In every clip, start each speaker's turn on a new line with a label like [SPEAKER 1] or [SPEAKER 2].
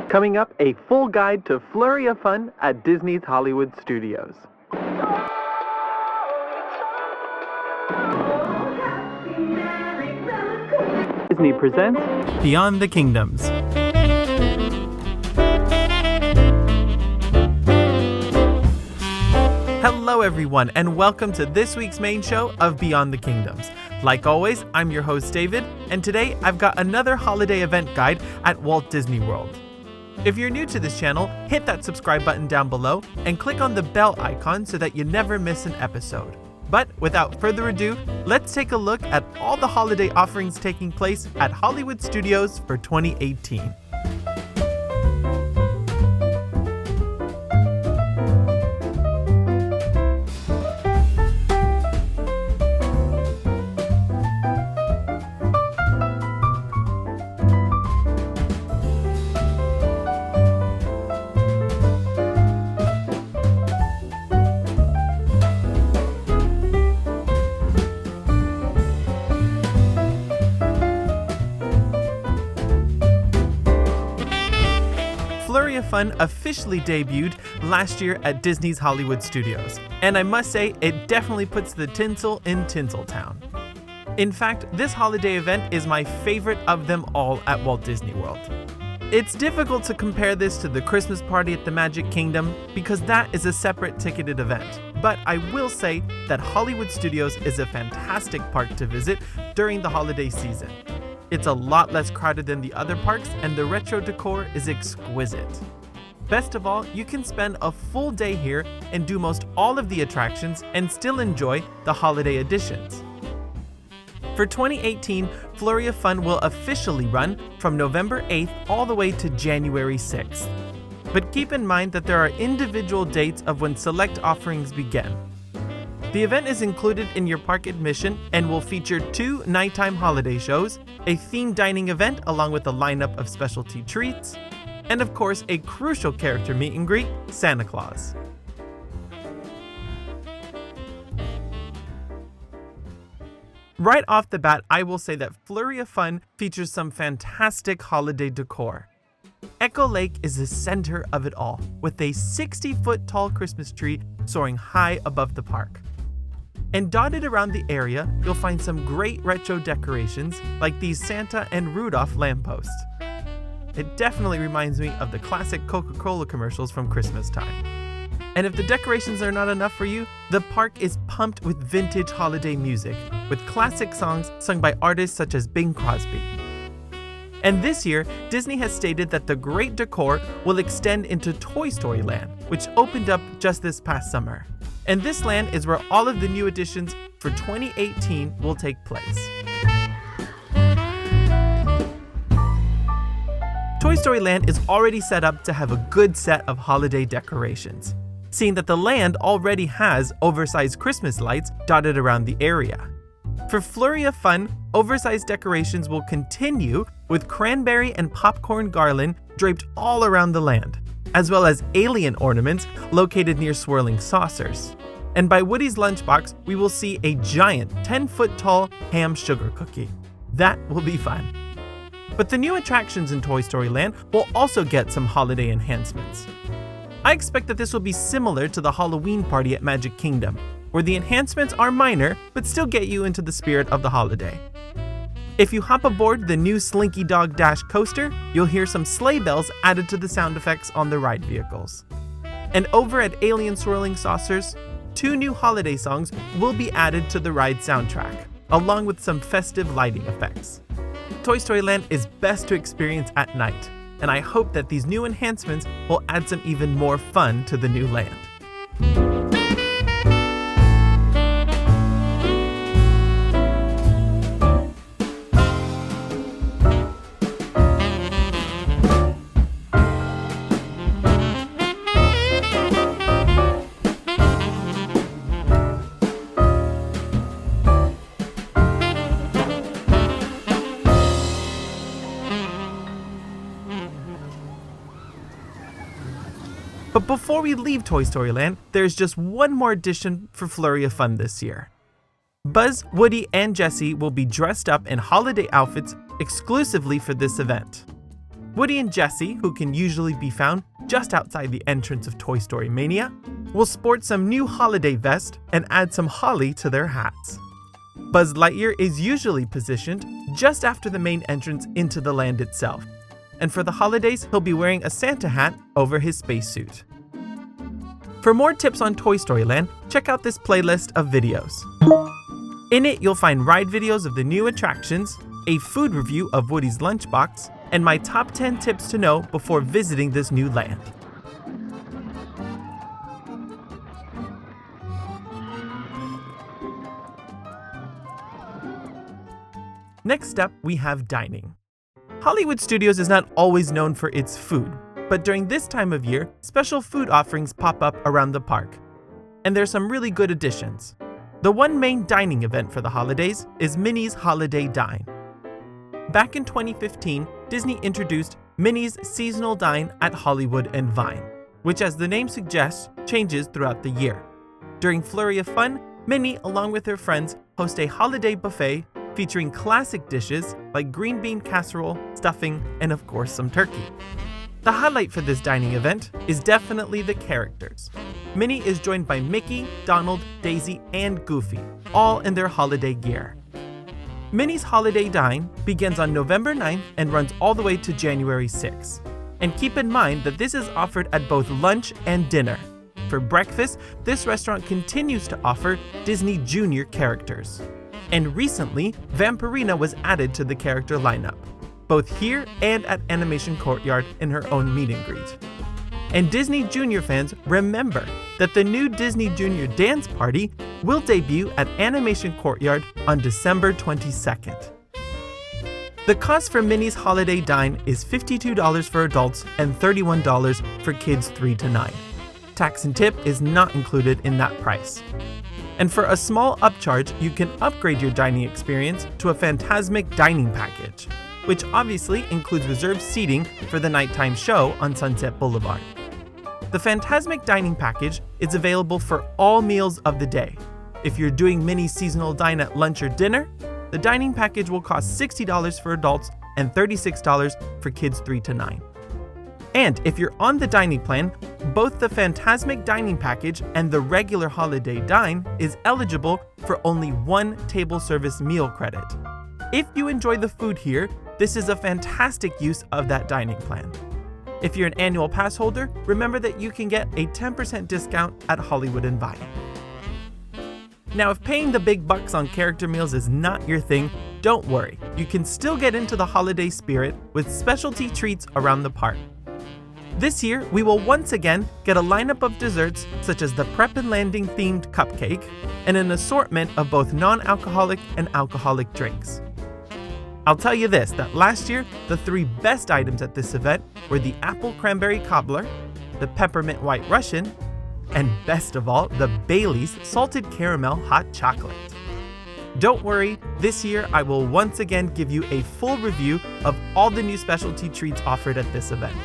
[SPEAKER 1] Coming up, a full guide to Flurry of Fun at Disney's Hollywood Studios. Disney presents Beyond the Kingdoms. Hello everyone, and welcome to this week's main show of Beyond the Kingdoms. Like always, I'm your host David, and today I've got another holiday event guide at Walt Disney World. If you're new to this channel, hit that subscribe button down below and click on the bell icon so that you never miss an episode. But without further ado, let's take a look at all the holiday offerings taking place at Hollywood Studios for 2018. Flurry of Fun officially debuted last year at Disney's Hollywood Studios, and I must say it definitely puts the tinsel in Tinseltown. In fact, this holiday event is my favorite of them all at Walt Disney World. It's difficult to compare this to the Christmas party at the Magic Kingdom because that is a separate ticketed event, but I will say that Hollywood Studios is a fantastic park to visit during the holiday season. It's a lot less crowded than the other parks, and the retro decor is exquisite. Best of all, you can spend a full day here and do most all of the attractions and still enjoy the holiday editions. For 2018, Flurry of Fun will officially run from November 8th all the way to January 6th. But keep in mind that there are individual dates of when select offerings begin. The event is included in your park admission and will feature 2 nighttime holiday shows, a themed dining event along with a lineup of specialty treats, and of course a crucial character meet and greet, Santa Claus. Right off the bat, I will say that Flurry of Fun features some fantastic holiday decor. Echo Lake is the center of it all, with a 60-foot tall Christmas tree soaring high above the park. And dotted around the area, you'll find some great retro decorations like these Santa and Rudolph lampposts. It definitely reminds me of the classic Coca-Cola commercials from Christmas time. And if the decorations are not enough for you, the park is pumped with vintage holiday music, with classic songs sung by artists such as Bing Crosby. And this year, Disney has stated that the great decor will extend into Toy Story Land, which opened up just this past summer. And this land is where all of the new additions for 2018 will take place. Toy Story Land is already set up to have a good set of holiday decorations, seeing that the land already has oversized Christmas lights dotted around the area. For Flurry of Fun, oversized decorations will continue with cranberry and popcorn garland draped all around the land, as well as alien ornaments located near swirling saucers. And by Woody's Lunchbox, we will see a giant 10-foot tall ham sugar cookie. That will be fun. But the new attractions in Toy Story Land will also get some holiday enhancements. I expect that this will be similar to the Halloween party at Magic Kingdom, where the enhancements are minor but still get you into the spirit of the holiday. If you hop aboard the new Slinky Dog Dash coaster, you'll hear some sleigh bells added to the sound effects on the ride vehicles. And over at Alien Swirling Saucers, 2 new holiday songs will be added to the ride soundtrack, along with some festive lighting effects. Toy Story Land is best to experience at night, and I hope that these new enhancements will add some even more fun to the new land. But before we leave Toy Story Land, there's just one more addition for Flurry of Fun this year. Buzz, Woody, and Jessie will be dressed up in holiday outfits exclusively for this event. Woody and Jessie, who can usually be found just outside the entrance of Toy Story Mania, will sport some new holiday vests and add some holly to their hats. Buzz Lightyear is usually positioned just after the main entrance into the land itself, and for the holidays he'll be wearing a Santa hat over his spacesuit. For more tips on Toy Story Land, check out this playlist of videos. In it, you'll find ride videos of the new attractions, a food review of Woody's lunchbox, and my top 10 tips to know before visiting this new land. Next up, we have dining. Hollywood Studios is not always known for its food, but during this time of year, special food offerings pop up around the park. And there's some really good additions. The one main dining event for the holidays is Minnie's Holiday Dine. Back in 2015, Disney introduced Minnie's Seasonal Dine at Hollywood and Vine, which, as the name suggests, changes throughout the year. During Flurry of Fun, Minnie, along with her friends, host a holiday buffet featuring classic dishes like green bean casserole, stuffing, and of course some turkey. The highlight for this dining event is definitely the characters. Minnie is joined by Mickey, Donald, Daisy, and Goofy, all in their holiday gear. Minnie's Holiday Dine begins on November 9th and runs all the way to January 6th. And keep in mind that this is offered at both lunch and dinner. For breakfast, this restaurant continues to offer Disney Junior characters. And recently, Vampirina was added to the character lineup, both here and at Animation Courtyard in her own meet and greet. And Disney Junior fans, remember that the new Disney Junior Dance Party will debut at Animation Courtyard on December 22nd. The cost for Minnie's Holiday Dine is $52 for adults and $31 for kids 3 to 9. Tax and tip is not included in that price. And for a small upcharge, you can upgrade your dining experience to a Fantasmic dining package, which obviously includes reserved seating for the nighttime show on Sunset Boulevard. The Fantasmic dining package is available for all meals of the day. If you're doing Minnie's Seasonal Dine at lunch or dinner, the dining package will cost $60 for adults and $36 for kids 3 to 9. And if you're on the dining plan, both the Fantasmic dining package and the regular Holiday Dine is eligible for only 1 table service meal credit. If you enjoy the food here, this is a fantastic use of that dining plan. If you're an annual pass holder, remember that you can get a 10% discount at Hollywood and Vine. Now, if paying the big bucks on character meals is not your thing, don't worry. You can still get into the holiday spirit with specialty treats around the park. This year, we will once again get a lineup of desserts such as the Prep and Landing themed cupcake and an assortment of both non-alcoholic and alcoholic drinks. I'll tell you this, that last year, the 3 best items at this event were the Apple Cranberry Cobbler, the Peppermint White Russian, and best of all, the Bailey's Salted Caramel Hot Chocolate. Don't worry, this year I will once again give you a full review of all the new specialty treats offered at this event.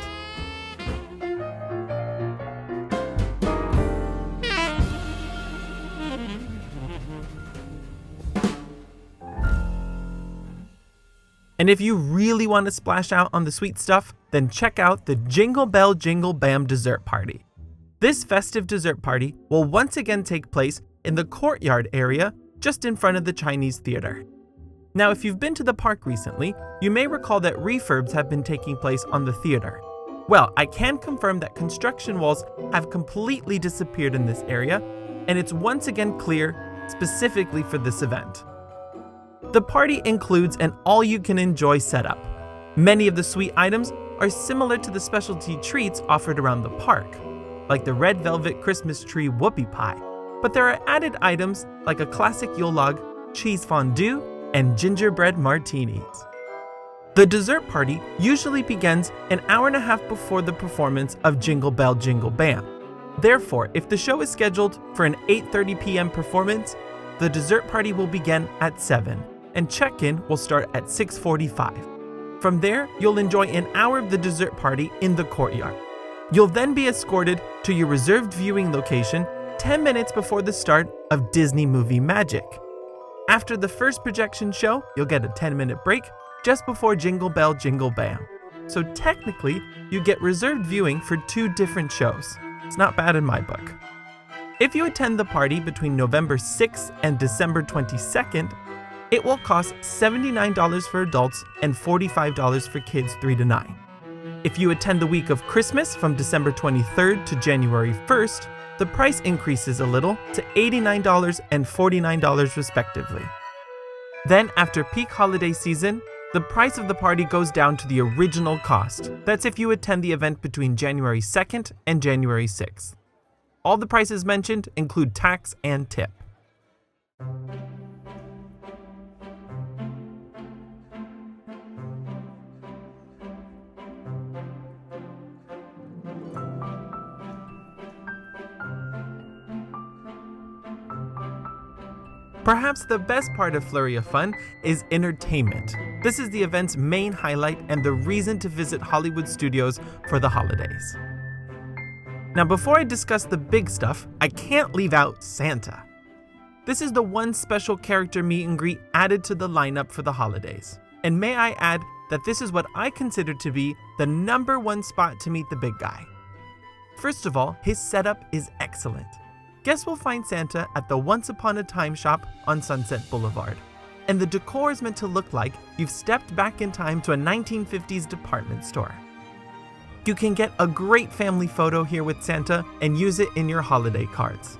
[SPEAKER 1] And if you really want to splash out on the sweet stuff, then check out the Jingle Bell Jingle BAM dessert party. This festive dessert party will once again take place in the courtyard area just in front of the Chinese theater. Now, if you've been to the park recently, you may recall that refurbs have been taking place on the theater. Well, I can confirm that construction walls have completely disappeared in this area, and it's once again clear specifically for this event. The party includes an all-you-can-enjoy setup. Many of the sweet items are similar to the specialty treats offered around the park, like the red velvet Christmas tree whoopie pie, but there are added items like a classic Yule log, cheese fondue, and gingerbread martinis. The dessert party usually begins an hour and a half before the performance of Jingle Bell Jingle BAM. Therefore, if the show is scheduled for an 8:30 p.m. performance, the dessert party will begin at 7, and check-in will start at 6:45. From there, you'll enjoy an hour of the dessert party in the courtyard. You'll then be escorted to your reserved viewing location 10 minutes before the start of Disney Movie Magic. After the first projection show, you'll get a 10-minute break just before Jingle Bell Jingle BAM. so technically you get reserved viewing for 2 different shows. It's not bad in my book. If you attend the party between November 6th and December 22nd, it will cost $79 for adults and $45 for kids 3 to 9. If you attend the week of Christmas from December 23rd to January 1st, the price increases a little to $89 and $49 respectively. Then, after peak holiday season, the price of the party goes down to the original cost. That's if you attend the event between January 2nd and January 6th. All the prices mentioned include tax and tip. Perhaps the best part of Flurry of Fun is entertainment. This is the event's main highlight and the reason to visit Hollywood studios for the holidays. Now, before I discuss the big stuff, I can't leave out Santa. This is the one special character meet and greet added to the lineup for the holidays. And may I add that this is what I consider to be the #1 spot to meet the big guy. First of all, his setup is excellent. Guests will find Santa at the Once Upon a Time shop on Sunset Boulevard. And the decor is meant to look like you've stepped back in time to a 1950s department store. You can get a great family photo here with Santa and use it in your holiday cards.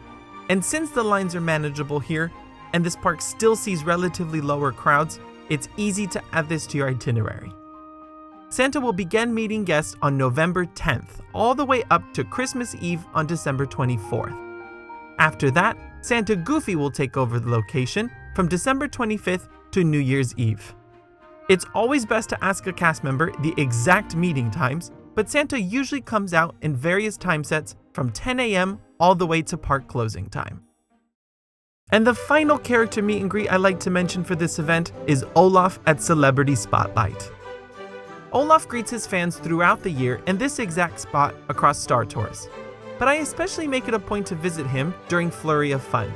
[SPEAKER 1] And since the lines are manageable here, and this park still sees relatively lower crowds, it's easy to add this to your itinerary. Santa will begin meeting guests on November 10th, all the way up to Christmas Eve on December 24th. After that, Santa Goofy will take over the location from December 25th to New Year's Eve. It's always best to ask a cast member the exact meeting times, but Santa usually comes out in various time sets from 10 a.m. all the way to park closing time. And the final character meet and greet I like to mention for this event is Olaf at Celebrity Spotlight. Olaf greets his fans throughout the year in this exact spot across Star Tours, but I especially make it a point to visit him during Flurry of Fun,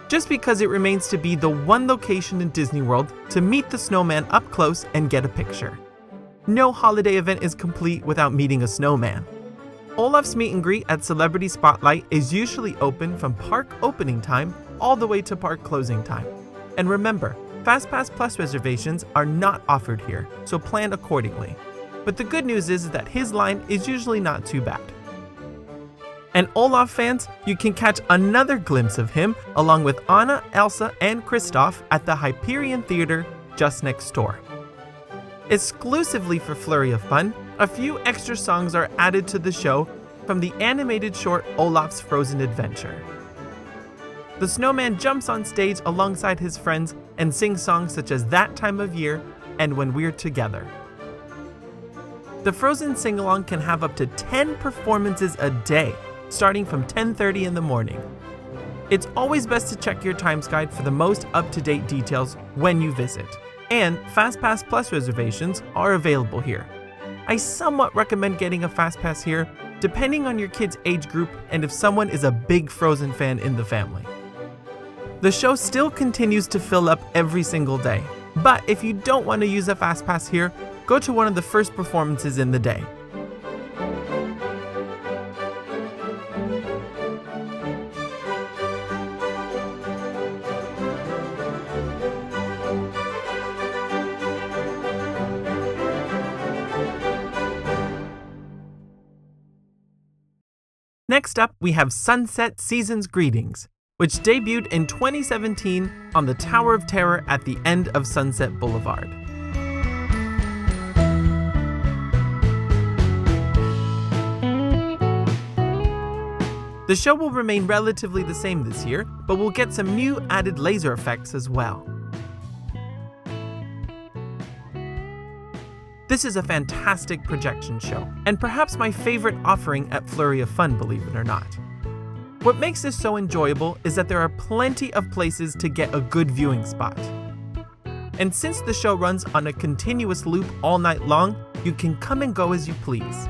[SPEAKER 1] just because it remains to be the one location in Disney World to meet the snowman up close and get a picture. No holiday event is complete without meeting a snowman. Olaf's meet and greet at Celebrity Spotlight is usually open from park opening time all the way to park closing time. And remember, FastPass Plus reservations are not offered here, so plan accordingly. But the good news is that his line is usually not too bad. And Olaf fans, you can catch another glimpse of him along with Anna, Elsa, and Kristoff at the Hyperion Theater just next door. Exclusively for Flurry of Fun, a few extra songs are added to the show from the animated short Olaf's Frozen Adventure. The snowman jumps on stage alongside his friends and sings songs such as That Time of Year and When We're Together. The Frozen Sing-Along can have up to 10 performances a day, starting from 10:30 in the morning. It's always best to check your Times Guide for the most up-to-date details when you visit. And FastPass Plus reservations are available here. I somewhat recommend getting a FastPass here, depending on your kid's age group and if someone is a big Frozen fan in the family. The show still continues to fill up every single day, but if you don't want to use a FastPass here, go to one of the first performances in the day. Next up, we have Sunset Season's Greetings, which debuted in 2017 on the Tower of Terror at the end of Sunset Boulevard. The show will remain relatively the same this year, but we'll get some new added laser effects as well. This is a fantastic projection show, and perhaps my favorite offering at Flurry of Fun, believe it or not. What makes this so enjoyable is that there are plenty of places to get a good viewing spot. And since the show runs on a continuous loop all night long, you can come and go as you please.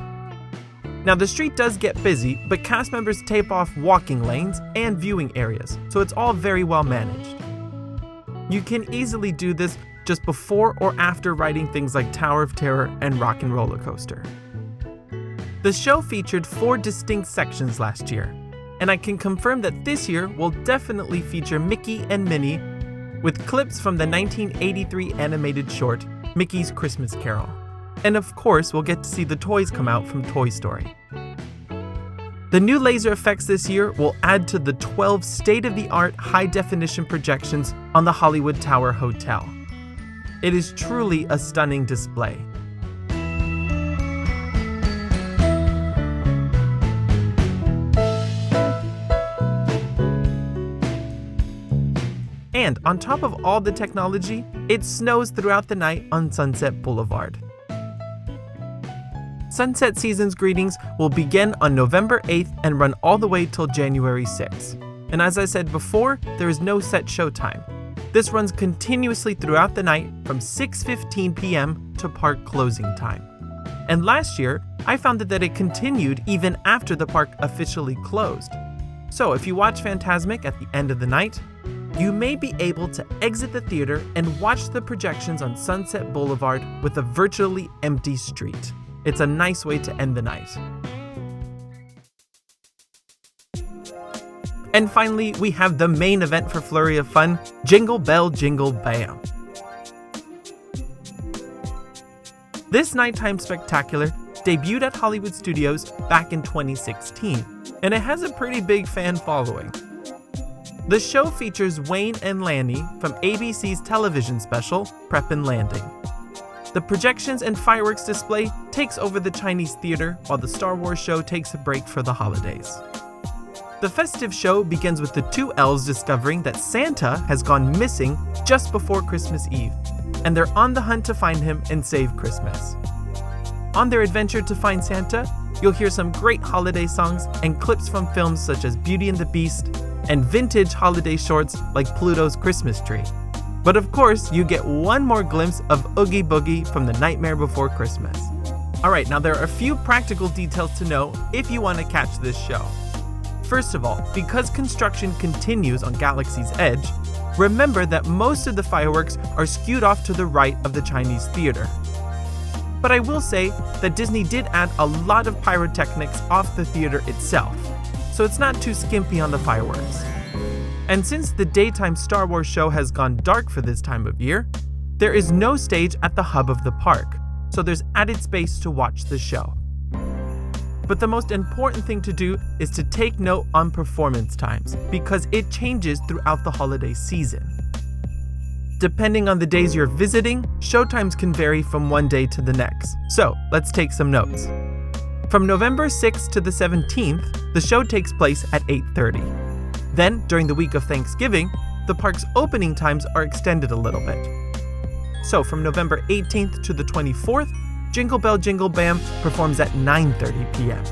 [SPEAKER 1] Now the street does get busy, but cast members tape off walking lanes and viewing areas, so it's all very well managed. You can easily do this just before or after riding things like Tower of Terror and Rock and Roller Coaster. The show featured 4 distinct sections last year, and I can confirm that this year will definitely feature Mickey and Minnie with clips from the 1983 animated short, Mickey's Christmas Carol. And of course, we'll get to see the toys come out from Toy Story. The new laser effects this year will add to the 12 state-of-the-art high-definition projections on the Hollywood Tower Hotel. It is truly a stunning display. And on top of all the technology, it snows throughout the night on Sunset Boulevard. Sunset Season's greetings will begin on November 8th and run all the way till January 6th. And as I said before, there is no set showtime. This runs continuously throughout the night from 6:15 p.m. to park closing time. And last year, I found that it continued even after the park officially closed. So if you watch Fantasmic at the end of the night, you may be able to exit the theater and watch the projections on Sunset Boulevard with a virtually empty street. It's a nice way to end the night. And finally, we have the main event for Flurry of Fun, Jingle Bell, Jingle BAM. This nighttime spectacular debuted at Hollywood Studios back in 2016, and it has a pretty big fan following. The show features Wayne and Lanny from ABC's television special, Prep and Landing. The projections and fireworks display takes over the Chinese theater while the Star Wars show takes a break for the holidays. The festive show begins with the 2 elves discovering that Santa has gone missing just before Christmas Eve, and they're on the hunt to find him and save Christmas. On their adventure to find Santa, you'll hear some great holiday songs and clips from films such as Beauty and the Beast and vintage holiday shorts like Pluto's Christmas Tree. But of course, you get one more glimpse of Oogie Boogie from The Nightmare Before Christmas. Alright, now there are a few practical details to know if you want to catch this show. First of all, because construction continues on Galaxy's Edge, remember that most of the fireworks are skewed off to the right of the Chinese theater. But I will say that Disney did add a lot of pyrotechnics off the theater itself, so it's not too skimpy on the fireworks. And since the daytime Star Wars show has gone dark for this time of year, there is no stage at the hub of the park, so there's added space to watch the show. But the most important thing to do is to take note on performance times, because it changes throughout the holiday season. Depending on the days you're visiting, showtimes can vary from one day to the next, so let's take some notes. From November 6th to the 17th, the show takes place at 8:30. Then, during the week of Thanksgiving, the park's opening times are extended a little bit. So from November 18th to the 24th, Jingle Bell, Jingle BAM performs at 9:30 p.m.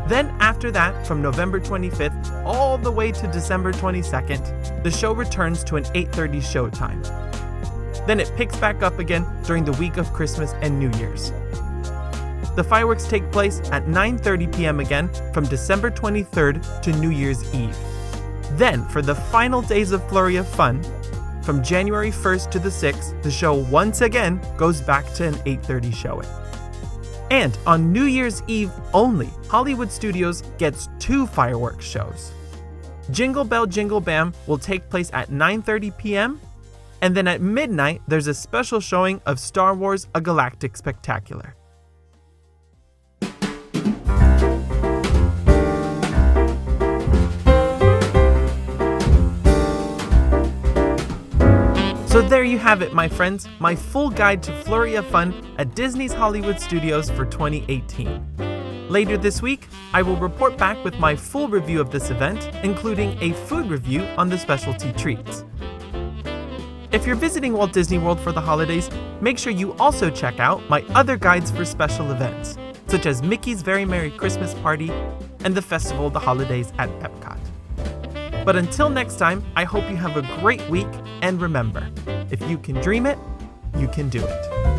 [SPEAKER 1] Then after that, from November 25th all the way to December 22nd, the show returns to an 8:30 showtime. Then it picks back up again during the week of Christmas and New Year's. The fireworks take place at 9:30 p.m. again from December 23rd to New Year's Eve. Then, for the final days of Flurry of Fun, from January 1st to the 6th, the show once again goes back to an 8:30 showing. And on New Year's Eve only, Hollywood Studios gets 2 fireworks shows. Jingle Bell, Jingle BAM will take place at 9:30 p.m., and then at midnight, there's a special showing of Star Wars: A Galactic Spectacular. So there you have it, my friends, my full guide to Flurry of Fun at Disney's Hollywood Studios for 2018. Later this week, I will report back with my full review of this event, including a food review on the specialty treats. If you're visiting Walt Disney World for the holidays, make sure you also check out my other guides for special events, such as Mickey's Very Merry Christmas Party and the Festival of the Holidays at Epcot. But until next time, I hope you have a great week, and remember, if you can dream it, you can do it.